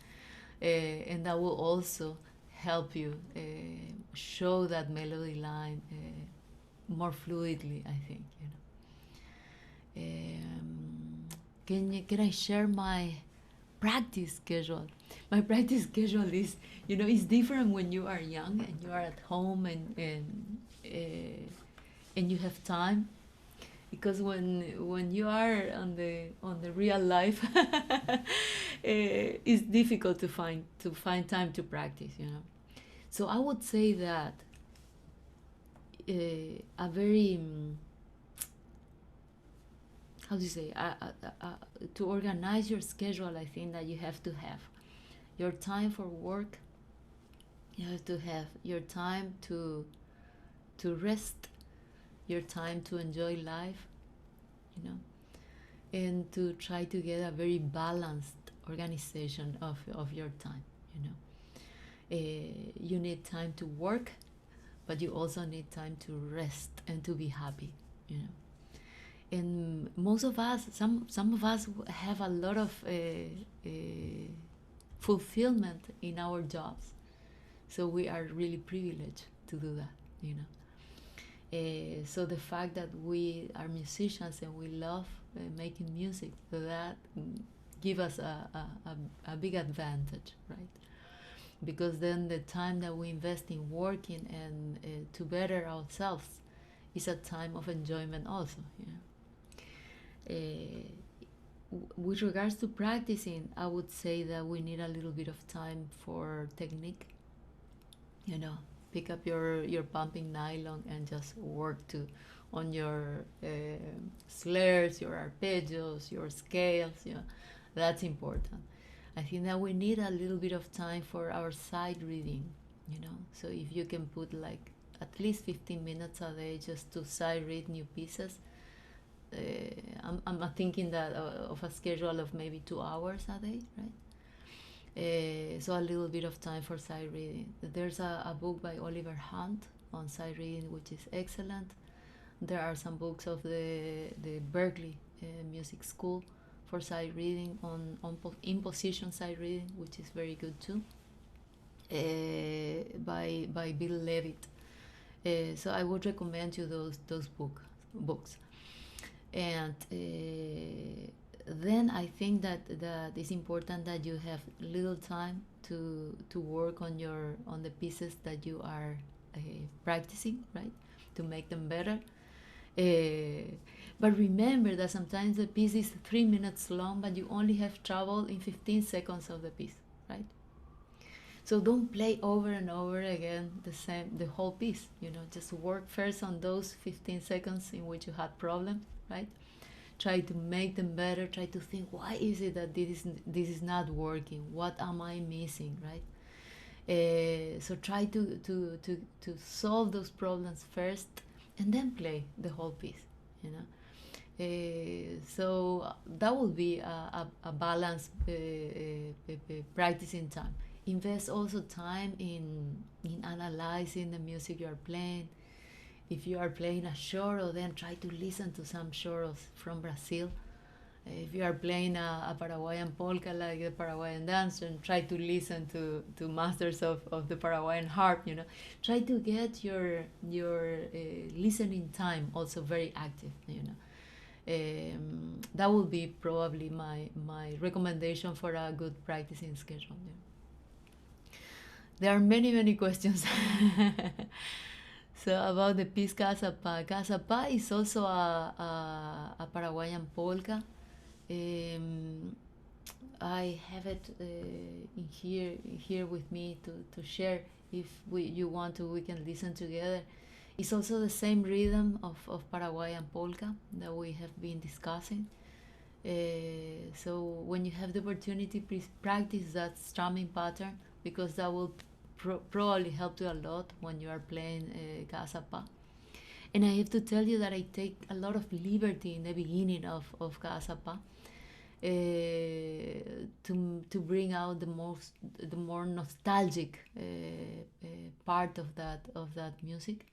Speaker 1: and that will also help you show that melody line more fluidly, I think, you know. Can I share my practice schedule? My practice schedule is, you know, it's different when you are young and you are at home and you have time, because when you are on the real life, it's difficult to find time to practice, you know. So I would say that a very how do you say, to organize your schedule, I think that you have to have your time for work, you have to have your time to rest, your time to enjoy life, you know, and to try to get a very balanced organization of your time, you know. You need time to work, but you also need time to rest and to be happy, you know. And most of us, some of us have a lot of fulfillment in our jobs, so we are really privileged to do that, you know. So the fact that we are musicians and we love making music, so that give us a big advantage, right? Because then the time that we invest in working and to better ourselves is a time of enjoyment also, you know. With regards to practicing, I would say that we need a little bit of time for technique, you know. Pick up your pumping nylon and just work on your slurs, your arpeggios, your scales, you know. That's important. I think that we need a little bit of time for our sight reading, you know. So if you can put like at least 15 minutes a day just to sight read new pieces, I'm thinking that of a schedule of maybe 2 hours a day, right? So a little bit of time for sight reading. There's a book by Oliver Hunt on sight reading, which is excellent. There are some books of the Berkeley Music School for sight reading on imposition sight reading, which is very good too, by Bill Levitt. So I would recommend you those books. And then I think that it's important that you have little time to work on the pieces that you are practicing, right, to make them better. But remember that sometimes the piece is 3 minutes long, but you only have trouble in 15 seconds of the piece, right? So don't play over and over again the whole piece. Just work first on those 15 seconds in which you had problems, right? Try to make them better. Try to think, why is it that this is not working? What am I missing, right? So try to solve those problems first, and then play the whole piece. So that will be a balanced practicing time. Invest also time in analyzing the music you are playing. If you are playing a choro, then try to listen to some choros from Brazil. If you are playing a Paraguayan polka, like the Paraguayan dance, then try to listen to masters of the Paraguayan harp. Try to get your listening time also very active. That will be probably my recommendation for a good practicing schedule. There are many questions. So about the piece Casa Pa. Casa Pa is also a Paraguayan polka. I have it in here with me to share. If you want to, we can listen together. It's also the same rhythm of Paraguayan polka that we have been discussing. So when you have the opportunity, please practice that strumming pattern, because that will probably help you a lot when you are playing Casa Pa. And I have to tell you that I take a lot of liberty in the beginning of Casa Pa, to bring out the more nostalgic part of that music.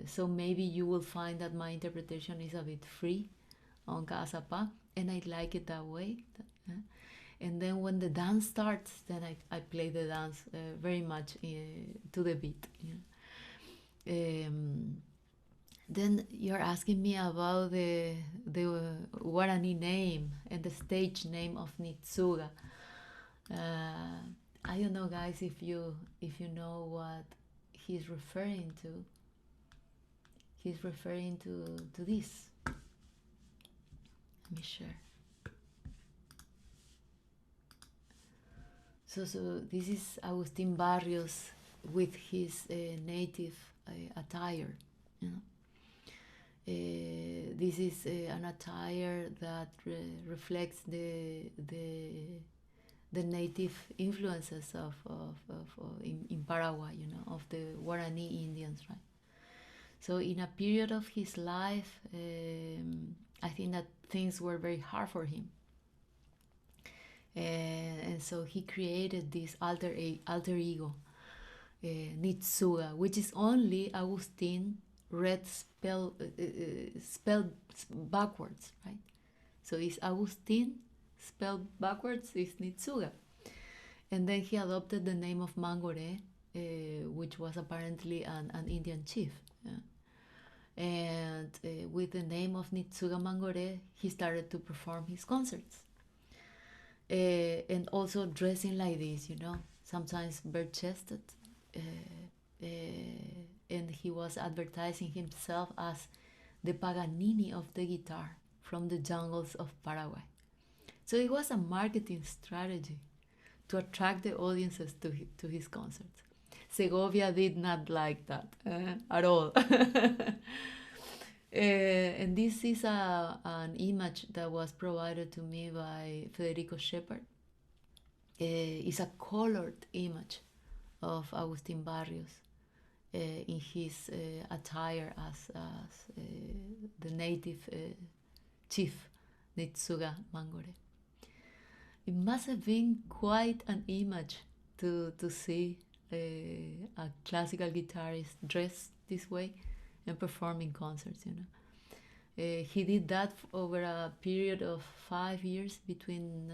Speaker 1: So maybe you will find that my interpretation is a bit free on Casa Pa, and I like it that way. And then when the dance starts, then I play the dance very much to the beat. Then you're asking me about the Guarani name and the stage name of Nitsuga. I don't know, guys, if you know what he's referring to. He's referring to this. Let me share. So this is Agustin Barrios with his native attire. This is an attire that reflects the native influences of in Paraguay, of the Guarani Indians, right? So in a period of his life, I think that things were very hard for him. And so he created this alter ego, Nitsuga, which is only Agustin read spelled backwards, right? So it's Agustin spelled backwards is Nitsuga. And then he adopted the name of Mangore, which was apparently an Indian chief. And with the name of Nitsuga Mangore, he started to perform his concerts. And also dressing like this, sometimes bare-chested. And he was advertising himself as the Paganini of the guitar from the jungles of Paraguay. So it was a marketing strategy to attract the audiences to his concerts. Segovia did not like that at all. And this is an image that was provided to me by Federico Shepard. It's a colored image of Agustin Barrios in his attire as the native chief Nitsuga Mangore. it must have been quite an image to see a classical guitarist dressed this way and performing concerts, you know. He did that over a period of 5 years between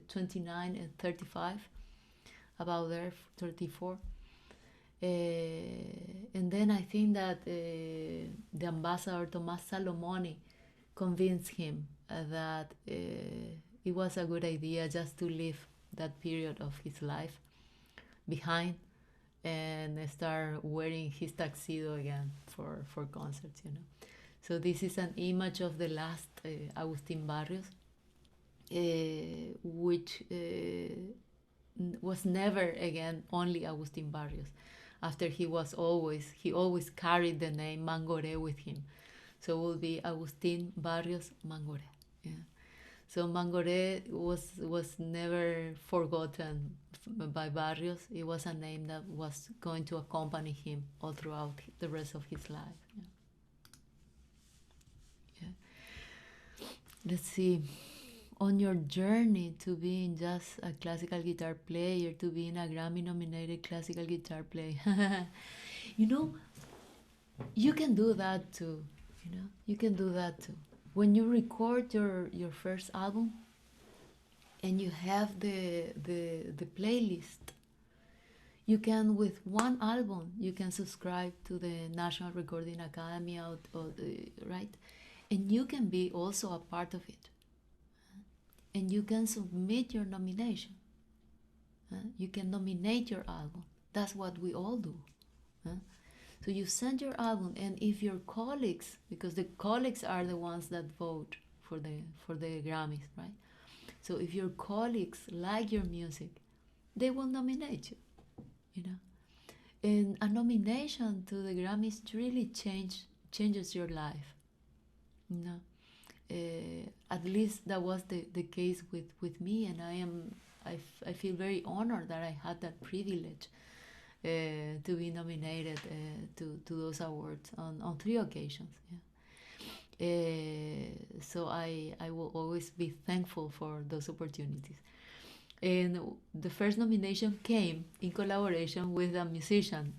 Speaker 1: 29 and 35, about there, 34. And then I think that the ambassador Tomás Salomoni convinced him that it was a good idea just to leave that period of his life behind and start wearing his tuxedo again for concerts, you know. So this is an image of the last Agustín Barrios, which was never again only Agustín Barrios. After he always carried the name Mangoré with him. So it will be Agustín Barrios Mangoré. Yeah. So Mangoré was never forgotten by Barrios. It was a name that was going to accompany him all throughout the rest of his life. Yeah. Yeah. Let's see. On your journey to being just a classical guitar player, to being a Grammy-nominated classical guitar player, you know, you can do that too. You know, you can do that too. When you record your first album and you have the playlist, you can, with one album, you can subscribe to the National Recording Academy, right? And you can be also a part of it. And you can submit your nomination. You can nominate your album. That's what we all do. So you send your album, and if your colleagues, because the colleagues are the ones that vote for the Grammys, right? So if your colleagues like your music, they will nominate you, you know. And a nomination to the Grammys really changes your life, you know. At least that was the case with me, and I feel very honored that I had that privilege to be nominated to those awards on 3 occasions. Yeah. So I will always be thankful for those opportunities. And the first nomination came in collaboration with a musician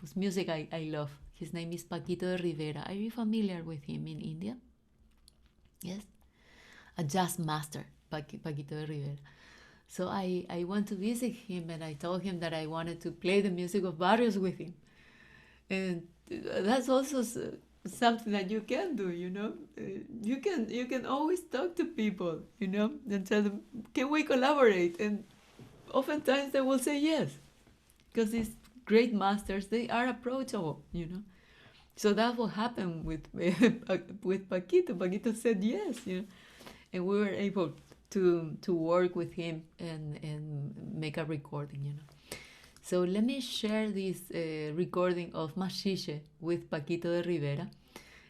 Speaker 1: whose music I love. His name is Paquito de Rivera. Are you familiar with him in India? Yes, a jazz master, Paquito de Rivera. So I went to visit him, and I told him that I wanted to play the music of Barrios with him. And that's also something that you can do, you know. You can always talk to people, you know, and tell them, can we collaborate? And oftentimes they will say yes, because these great masters, they are approachable, you know. So that will happen with Paquito. Paquito said yes, you know, and we were able to work with him and make a recording, you know. So let me share this recording of Machiche with Paquito de Rivera.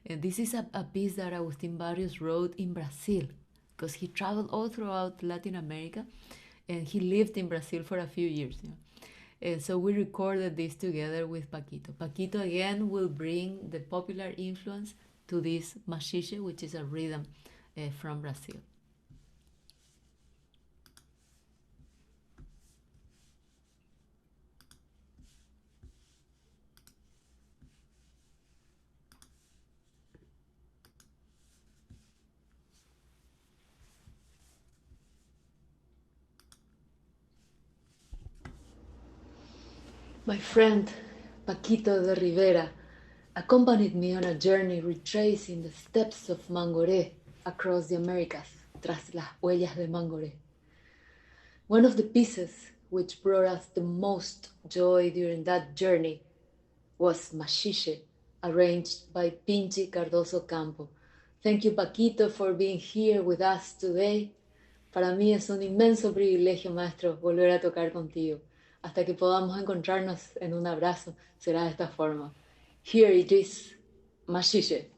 Speaker 1: And this is a piece that Agustín Barrios wrote in Brazil, because he traveled all throughout Latin America, and he lived in Brazil for a few years, you know. And so we recorded this together with Paquito. Paquito again will bring the popular influence to this machixe, which is a rhythm from Brazil. My friend Paquito de Rivera accompanied me on a journey retracing the steps of Mangoré across the Americas, tras las huellas de Mangoré. One of the pieces which brought us the most joy during that journey was Machiche, arranged by Pinchi Cardoso Campo. Thank you, Paquito, for being here with us today. Para mí es un inmenso privilegio, maestro, volver a tocar contigo. Hasta que podamos encontrarnos en un abrazo, será de esta forma. Here it is, Machiche.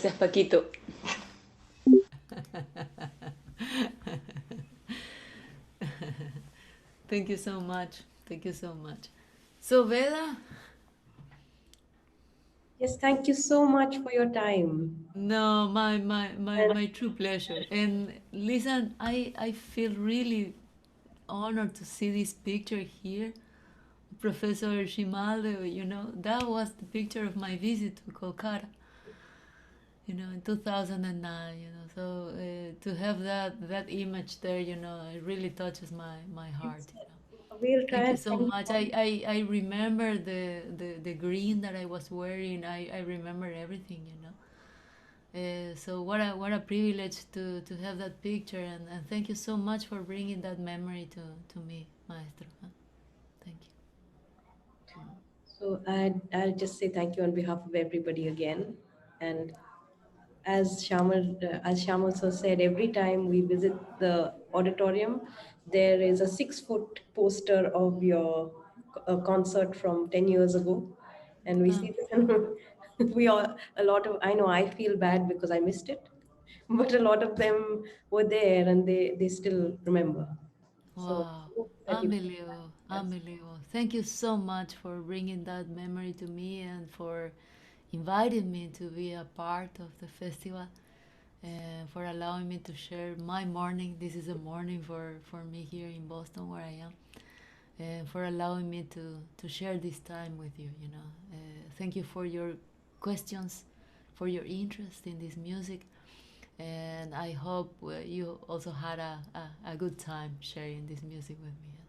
Speaker 6: Gracias, Paquito.
Speaker 1: Thank you so much. Thank you so much. So, Veda,
Speaker 2: Yes, thank you so much for your time.
Speaker 1: no,
Speaker 2: And
Speaker 1: my true pleasure. And listen, I feel really honored to see this picture here. Professor Shimaldo, that was the picture of my visit to Kolkata, in 2009, So to have that image there, it really touches my heart.
Speaker 2: we'll try
Speaker 1: Thank you
Speaker 2: and
Speaker 1: so
Speaker 2: send
Speaker 1: much. I remember the green that I was wearing. I remember everything. So what a privilege to have that picture, and thank you so much for bringing that memory to me, Maestro. Thank you.
Speaker 2: So I'll just say thank you on behalf of everybody again. And as Shamal sir said, every time we visit the auditorium, there is a 6 foot poster of your concert from 10 years ago. And we
Speaker 1: Ah,
Speaker 2: see this, and we all, a lot of, I know I feel bad because I missed it, but a lot of them were there and they still remember. So
Speaker 1: wow,
Speaker 2: hope that you,
Speaker 1: unbelievable, unbelievable. Thank you so much for bringing that memory to me and for inviting me to be a part of the festival and for allowing me to share my morning. This is a morning for me here in Boston where I am. And for allowing me to share this time with you. Thank you for your questions, for your interest in this music. And I hope you also had a good time sharing this music with me.